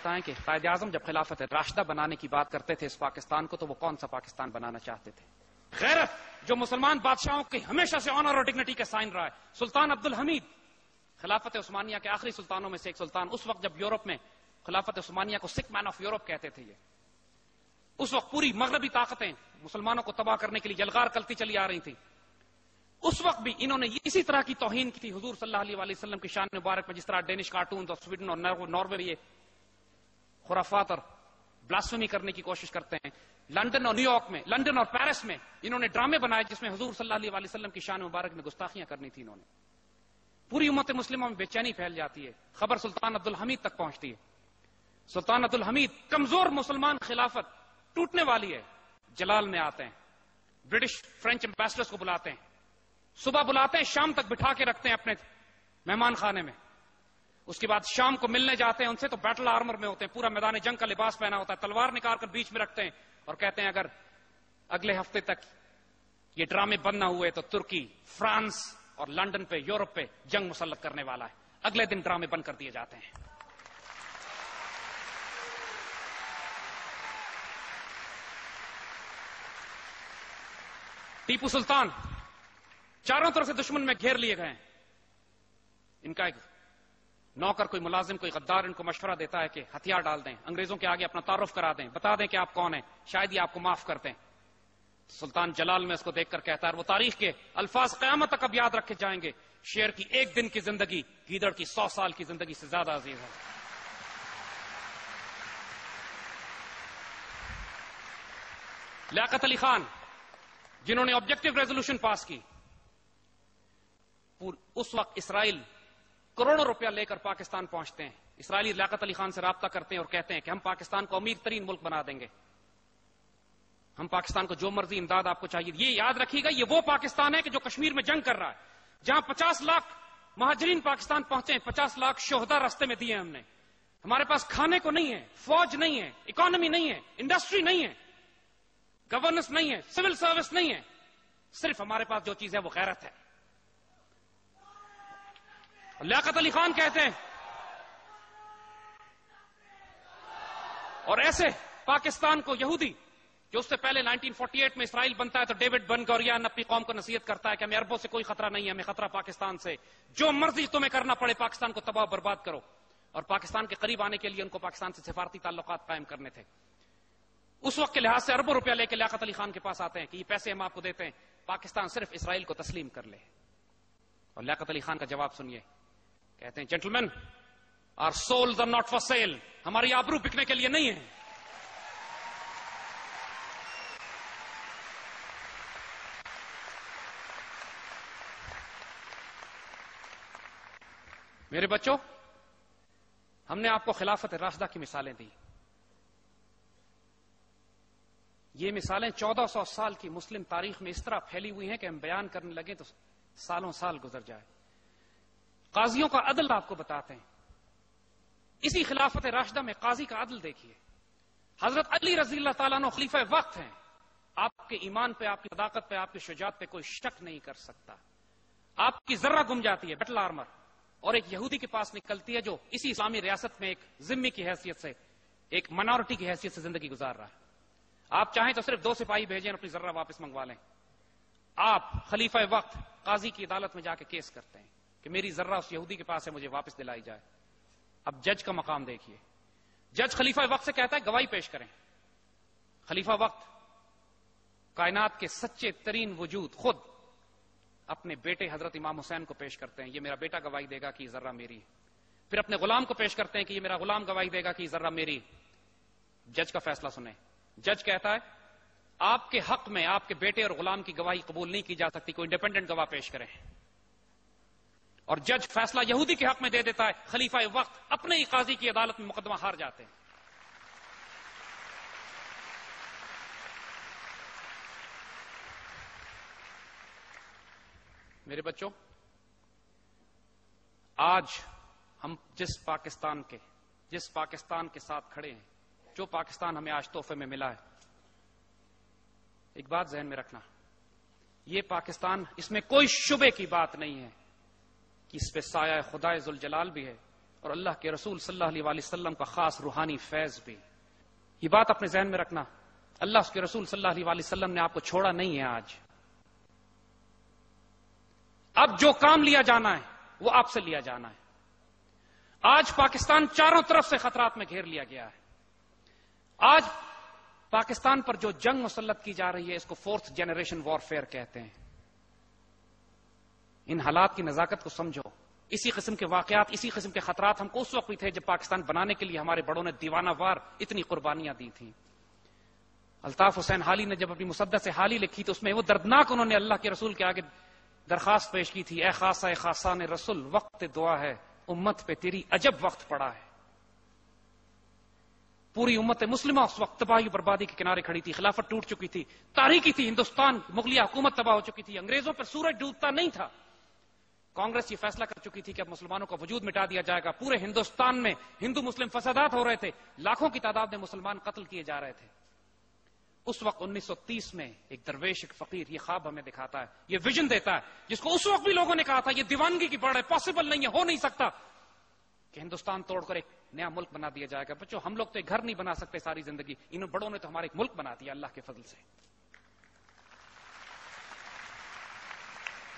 بتائیں کہ قائد اعظم جب خلافت راشدہ بنانے کی بات کرتے تھے اس پاکستان کو، تو وہ کون سا پاکستان بنانا چاہتے تھے؟ غیرت جو مسلمان بادشاہوں کی ہمیشہ سے آنر اور ڈگنیٹی کا سائن رہا ہے. سلطان عبدالحمید خلافت عثمانیہ کے آخری سلطانوں میں سے ایک سلطان، اس وقت جب یورپ میں خلافت عثمانیہ کو سک مین آف یورپ کہتے تھے. یہ اس وقت پوری مغربی طاقتیں مسلمانوں کو تباہ کرنے کے لیے یلغار کرتی چلی آ رہی تھی. اس وقت بھی انہوں نے اسی طرح کی توہین کی تھی حضور صلی اللہ علیہ وسلم کی شان مبارک میں، جس طرح ڈینش کارٹونز اور سویڈن اور ناروے یہ خرافات اور بلاسفیمی کرنے کی کوشش کرتے ہیں. لندن اور نیو یارک میں، لندن اور پیرس میں انہوں نے ڈرامے بنائے جس میں حضور صلی اللہ علیہ وسلم کی شان مبارک میں گستاخیاں کرنی تھی. انہوں نے پوری امت مسلمہ میں بے چینی پھیل جاتی ہے. خبر سلطان عبدالحمید تک پہنچتی ہے. سلطان عبدالحمید کمزور مسلمان خلافت ٹوٹنے والی ہے. جلال میں آتے ہیں، برٹش فرینچ امبیسڈرز کو بلاتے ہیں، صبح بلاتے ہیں، شام تک بٹھا کے رکھتے ہیں اپنے مہمان خانے میں. اس کے بعد شام کو ملنے جاتے ہیں ان سے تو بیٹل آرمر میں ہوتے ہیں، پورا میدان جنگ کا لباس پہنا ہوتا ہے، تلوار نکال کر بیچ میں رکھتے ہیں اور کہتے ہیں اگر اگلے ہفتے تک یہ ڈرامے بند نہ ہوئے تو ترکی، فرانس اور لندن پہ، یورپ پہ جنگ مسلط کرنے والا ہے. اگلے دن ڈرامے بند کر دیے جاتے ہیں. ٹیپو سلطان چاروں طرف سے دشمن میں گھیر لیے گئے ہیں. ان کا ایک نوکر، کوئی ملازم، کوئی غدار ان کو مشورہ دیتا ہے کہ ہتھیار ڈال دیں، انگریزوں کے آگے اپنا تعارف کرا دیں، بتا دیں کہ آپ کون ہیں، شاید یہ آپ کو معاف کر دیں. سلطان جلال میں اس کو دیکھ کر کہتا ہے، وہ تاریخ کے الفاظ قیامت تک اب یاد رکھے جائیں گے، شیر کی ایک دن کی زندگی گیدڑ کی 100 سال کی زندگی سے زیادہ عزیز ہے. لیاقت علی خان جنہوں نے آبجیکٹو ریزولوشن پاس کی، اس وقت اسرائیل کروڑوں روپیہ لے کر پاکستان پہنچتے ہیں. اسرائیلی لیاقت علی خان سے رابطہ کرتے ہیں اور کہتے ہیں کہ ہم پاکستان کو امیر ترین ملک بنا دیں گے، ہم پاکستان کو جو مرضی امداد آپ کو چاہیے. یہ یاد رکھیے گا، یہ وہ پاکستان ہے کہ جو کشمیر میں جنگ کر رہا ہے، جہاں 50 لاکھ مہاجرین پاکستان پہنچے ہیں، 50 لاکھ شہداء راستے میں دیے ہم نے. ہمارے پاس کھانے کو نہیں ہے، فوج نہیں ہے، اکانومی نہیں ہے، انڈسٹری نہیں ہے، گورننس نہیں ہے، سول سروس نہیں ہے. صرف ہمارے پاس جو چیز ہے وہ غیرت ہے. لیاقت علی خان کہتے ہیں، اور ایسے پاکستان کو یہودی جو اس سے پہلے 1948 میں اسرائیل بنتا ہے تو ڈیوڈ بن گوریان اپنی قوم کو نصیحت کرتا ہے کہ ہمیں عربوں سے کوئی خطرہ نہیں ہے، ہمیں خطرہ پاکستان سے، جو مرضی تمہیں کرنا پڑے پاکستان کو تباہ برباد کرو. اور پاکستان کے قریب آنے کے لیے ان کو پاکستان سے سفارتی تعلقات قائم کرنے تھے. اس وقت کے لحاظ سے اربوں روپیہ لے کے لیاقت علی خان کے پاس آتے ہیں کہ یہ پیسے ہم آپ کو دیتے ہیں، پاکستان صرف اسرائیل کو تسلیم کر لے. اور لیاقت علی خان کا جواب سنیے، کہتے ہیں gentlemen, our souls are not for sale, ہماری آبرو بکنے کے لیے نہیں ہے. میرے بچوں، ہم نے آپ کو خلافت راشدہ کی مثالیں دی. یہ مثالیں 1400 سال کی مسلم تاریخ میں اس طرح پھیلی ہوئی ہیں کہ ہم بیان کرنے لگے تو سالوں سال گزر جائے. قاضیوں کا عدل آپ کو بتاتے ہیں. اسی خلافت راشدہ میں قاضی کا عدل دیکھیے. حضرت علی رضی اللہ تعالیٰ عنہ خلیفہ وقت ہیں. آپ کے ایمان پہ، آپ کی صداقت پہ، آپ کی شجاعت پہ کوئی شک نہیں کر سکتا. آپ کی ذرہ گم جاتی ہے بیٹل آرمر اور ایک یہودی کے پاس نکلتی ہے جو اسی اسلامی ریاست میں ایک ذمہ کی حیثیت سے، ایک منارٹی کی حیثیت سے زندگی گزار رہا ہے. آپ چاہیں تو صرف 2 سپاہی بھیجیں اور اپنی ذرہ واپس منگوا لیں. آپ خلیفہ وقت قاضی کی عدالت میں جا کے کیس کرتے ہیں کہ میری ذرہ اس یہودی کے پاس ہے، مجھے واپس دلائی جائے. اب جج کا مقام دیکھیے. جج خلیفہ وقت سے کہتا ہے گواہی پیش کریں. خلیفہ وقت کائنات کے سچے ترین وجود خود اپنے بیٹے حضرت امام حسین کو پیش کرتے ہیں، یہ میرا بیٹا گواہی دے گا کہ یہ ذرہ میری. پھر اپنے غلام کو پیش کرتے ہیں کہ یہ میرا غلام گواہی دے گا کہ یہ ذرہ میری. جج کا فیصلہ سنیں. جج کہتا ہے آپ کے حق میں آپ کے بیٹے اور غلام کی گواہی قبول نہیں کی جا سکتی، کوئی انڈیپینڈنٹ گواہ پیش کریں. اور جج فیصلہ یہودی کے حق میں دے دیتا ہے. خلیفہ وقت اپنے ہی قاضی کی عدالت میں مقدمہ ہار جاتے ہیں. میرے بچوں، آج ہم جس پاکستان کے ساتھ کھڑے ہیں، جو پاکستان ہمیں آج تحفے میں ملا ہے، ایک بات ذہن میں رکھنا، یہ پاکستان، اس میں کوئی شبے کی بات نہیں ہے کہ اس پہ سایہ خدائے ذوالجلال بھی ہے اور اللہ کے رسول صلی اللہ علیہ وسلم کا خاص روحانی فیض بھی. یہ بات اپنے ذہن میں رکھنا، اللہ اس کے رسول صلی اللہ علیہ وسلم نے آپ کو چھوڑا نہیں ہے. اب جو کام لیا جانا ہے وہ آپ سے لیا جانا ہے. آج پاکستان چاروں طرف سے خطرات میں گھیر لیا گیا ہے. آج پاکستان پر جو جنگ مسلط کی جا رہی ہے اس کو 4th جنریشن وارفیئر کہتے ہیں. ان حالات کی نزاکت کو سمجھو. اسی قسم کے واقعات، اسی قسم کے خطرات ہم کو اس وقت بھی تھے جب پاکستان بنانے کے لیے ہمارے بڑوں نے دیوانہ وار اتنی قربانیاں دی تھیں. الطاف حسین حالی نے جب اپنی مسدس حالی لکھی تو اس میں وہ دردناک انہوں نے اللہ کے رسول کے آگے درخواست پیش کی تھی، اے خاصہ اے خاصان رسول، وقت دعا ہے، امت پہ تیری عجب وقت پڑا ہے. پوری امت مسلمہ اس وقت تباہی بربادی کے کنارے کھڑی تھی، خلافت ٹوٹ چکی تھی، تاریخی تھی، ہندوستان مغلیہ حکومت تباہ ہو چکی تھی، انگریزوں پر سورج ڈوبتا نہیں تھا. کانگریس یہ فیصلہ کر چکی تھی کہ اب مسلمانوں کا وجود مٹا دیا جائے گا. پورے ہندوستان میں ہندو مسلم فسادات ہو رہے تھے، لاکھوں کی تعداد میں مسلمان قتل کیے جا رہے تھے. اس وقت 1930 میں ایک درویش، ایک فقیر یہ خواب ہمیں دکھاتا ہے، یہ ویژن دیتا ہے جس کو اس وقت بھی لوگوں نے کہا تھا یہ دیوانگی کی بڑھ ہے، پاسبل نہیں ہے، ہو نہیں سکتا کہ ہندوستان توڑ کر ایک نیا ملک بنا دیا جائے گا. بچوں، ہم لوگ تو ایک گھر نہیں بنا سکتے ساری زندگی، ان بڑوں نے تو ہمارا ایک ملک بنا دیا اللہ کے فضل سے.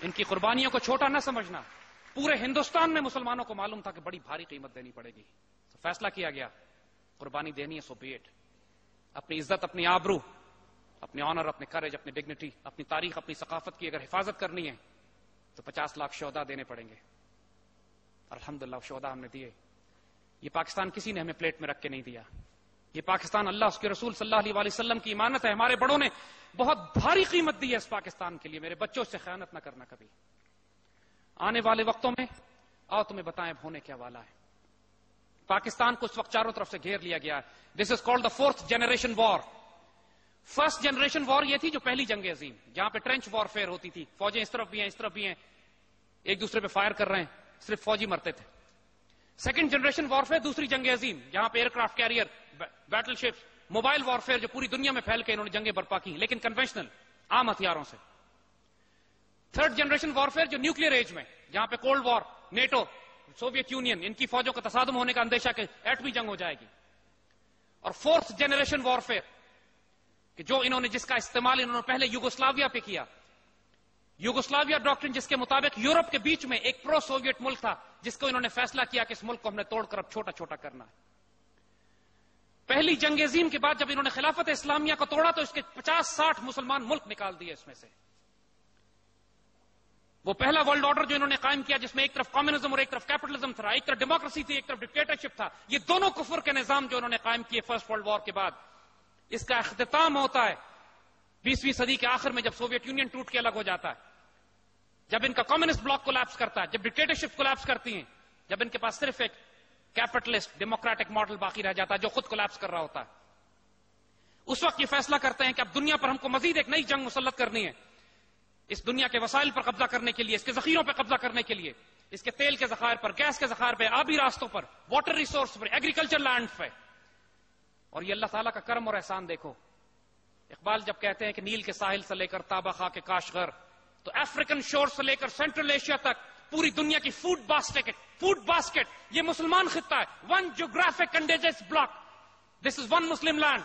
ان کی قربانیوں کو چھوٹا نہ سمجھنا. پورے ہندوستان میں مسلمانوں کو معلوم تھا کہ بڑی بھاری قیمت دینی پڑے گی. فیصلہ کیا گیا قربانی دینی ہے، سو بی اٹ. اپنی عزت، اپنی آبرو، اپنے آنر، اپنے کریج، اپنی ڈگنیٹی، اپنی تاریخ، اپنی ثقافت کی اگر حفاظت کرنی ہے تو 50 لاکھ شہداء دینے پڑیں گے. الحمدللہ شہداء ہم نے دیے. یہ پاکستان کسی نے ہمیں پلیٹ میں رکھ کے نہیں دیا. یہ پاکستان اللہ اس کے رسول صلی اللہ علیہ وسلم کی امانت ہے. ہمارے بڑوں نے بہت بھاری قیمت دی ہے اس پاکستان کے لیے. میرے بچوں سے خیانت نہ کرنا کبھی. آنے والے وقتوں میں آؤ تمہیں بتائیں ہونے کیا والا ہے. پاکستان کو اس وقت چاروں طرف سے گھیر لیا گیا ہے. This is called the 4th generation war. First generation war یہ تھی جو پہلی جنگ عظیم، جہاں پہ ٹرینچ وار فیئر ہوتی تھی، فوجیں اس طرف بھی ہیں اس طرف بھی ہیں، ایک دوسرے پہ فائر کر رہے ہیں، صرف فوجی مرتے تھے. سیکنڈ جنریشن وارفیئر دوسری جنگ عظیم، جہاں پہ aircraft carrier, battleships, mobile warfare جو پوری دنیا میں پھیل کے انہوں نے جنگیں برپا کی لیکن کنونشنل عام ہتھیاروں سے. تھرڈ جنریشن وارفیئر جو نیوکلیر ایج میں، جہاں پہ cold war, NATO, Soviet Union, ان کی فوجوں کا تصادم ہونے کا اندیشہ کہ ایٹمی جنگ ہو جائے گی. اور 4th جنریشن وارفیئر کہ جو انہوں نے، جس کا استعمال انہوں نے پہلے یوگوسلاویا پہ کیا. یوگوسلاویا ڈاکٹرن جس کے مطابق یورپ کے بیچ میں ایک پرو سوویٹ ملک تھا جس کو انہوں نے فیصلہ کیا کہ اس ملک کو ہم نے توڑ کر اب چھوٹا چھوٹا کرنا ہے. پہلی جنگ عظیم کے بعد جب انہوں نے خلافت اسلامیہ کو توڑا تو اس کے 50-60 مسلمان ملک نکال دیے. اس میں سے وہ پہلا ورلڈ آرڈر جو انہوں نے قائم کیا جس میں ایک طرف کمیونزم اور ایک طرف کیپٹلزم تھا، ایک طرف ڈیموکریسی تھی ایک طرف ڈکٹیٹرشپ تھا، یہ دونوں کفر کے نظام جو انہوں نے قائم کیے فرسٹ ورلڈ وار کے بعد، اس کا اختتام ہوتا ہے 20ویں صدی کے آخر میں جب سوویت یونین ٹوٹ کے الگ ہو جاتا ہے، جب ان کا کمیونسٹ بلاک کولیپس کرتا ہے، جب ڈکٹیٹرشپ کولیپس کرتی ہیں، جب ان کے پاس صرف ایک کیپٹلسٹ ڈیموکریٹک ماڈل باقی رہ جاتا ہے جو خود کولیپس کر رہا ہوتا ہے. اس وقت یہ فیصلہ کرتے ہیں کہ اب دنیا پر ہم کو مزید ایک نئی جنگ مسلط کرنی ہے. اس دنیا کے وسائل پر قبضہ کرنے کے لیے، اس کے ذخیروں پر قبضہ کرنے کے لیے، اس کے تیل کے ذخائر پر، گیس کے ذخائر پہ، آبی راستوں پر، واٹر ریسورس پر، ایگریکلچر لینڈ پہ. اور یہ اللہ تعالیٰ کا کرم اور احسان دیکھو. اقبال جب کہتے ہیں کہ نیل کے ساحل سے لے کر تابا خاک کے کاشغر، تو افریقن شور سے لے کر سینٹرل ایشیا تک پوری دنیا کی فوڈ باسکٹ یہ مسلمان خطہ ہے. One geographic contiguous block, this is one Muslim land,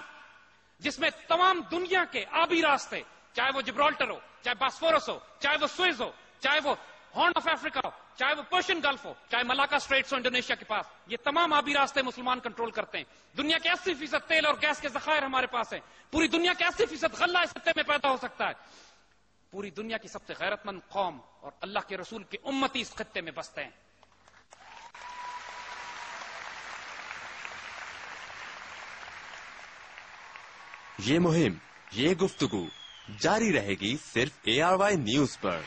جس میں تمام دنیا کے آبی راستے، چاہے وہ جبرالٹر ہو، چاہے باسفورس ہو، چاہے وہ سوئز ہو، چاہے وہ ہارن آف افریقہ ہو، چاہے وہ پرشین گلف ہو، چاہے ملاکا اسٹریٹس ہو انڈونیشیا کے پاس، یہ تمام آبی راستے مسلمان کنٹرول کرتے ہیں. دنیا کے 80% تیل اور گیس کے ذخائر ہمارے پاس ہیں. پوری دنیا کے 80% غلہ اس خطے میں پیدا ہو سکتا ہے. پوری دنیا کی سب سے غیرت مند قوم اور اللہ کے رسول کے امتی اس خطے میں بستے ہیں. یہ مہم، یہ گفتگو جاری رہے گی صرف ARY نیوز پر.